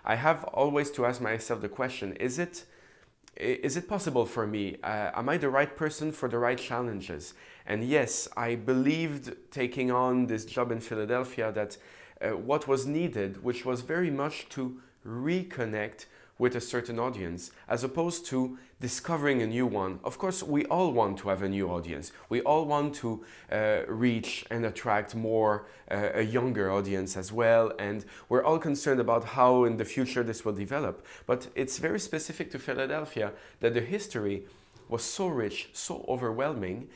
I have always to ask myself the question, is it possible for me? Am I the right person for the right challenges? And yes, I believed taking on this job in Philadelphia that what was needed, which was very much to reconnect with a certain audience, as opposed to discovering a new one. Of course, we all want to have a new audience. We all want to reach and attract more a younger audience as well, and we're all concerned about how in the future this will develop. But it's very specific to Philadelphia that the history was so rich, so overwhelming,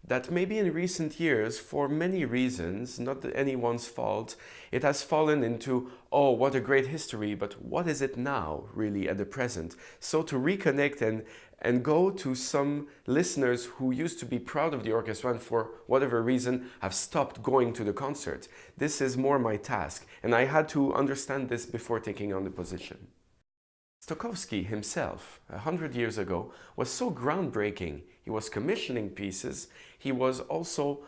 that maybe in recent years, for many reasons, not anyone's fault, it has fallen into, oh, what a great history, but what is it now, really, at the present? So to reconnect and go to some listeners who used to be proud of the orchestra and for whatever reason have stopped going to the concert, this is more my task, and I had to understand this before taking on the position. Stokowski himself, 100 years ago, was so groundbreaking. He was commissioning pieces. He was also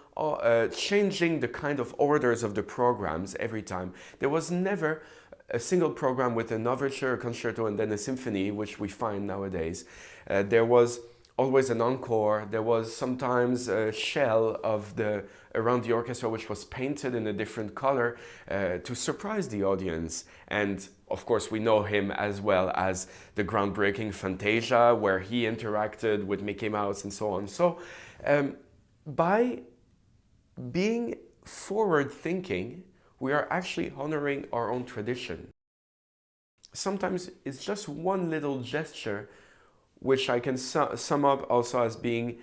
changing the kind of orders of the programs every time. There was never a single program with an overture, a concerto, and then a symphony, which we find nowadays. There was always an encore. There was sometimes a shell of around the orchestra which was painted in a different color to surprise the audience. And of course, we know him as well as the groundbreaking Fantasia, where he interacted with Mickey Mouse and so on. So by being forward-thinking, we are actually honoring our own tradition. Sometimes it's just one little gesture which I can sum up also as being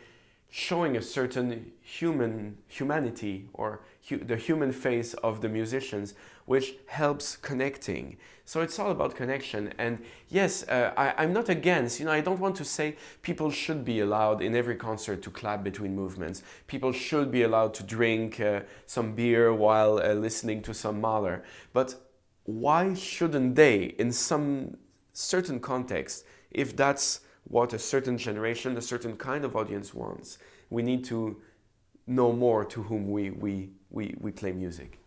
showing a certain humanity or the human face of the musicians, which helps connecting. So it's all about connection. And yes, I'm not against, I don't want to say people should be allowed in every concert to clap between movements. People should be allowed to drink some beer while listening to some Mahler. But why shouldn't they, in some certain context, if that's what a certain generation, a certain kind of audience wants, we need to know more to whom we play music.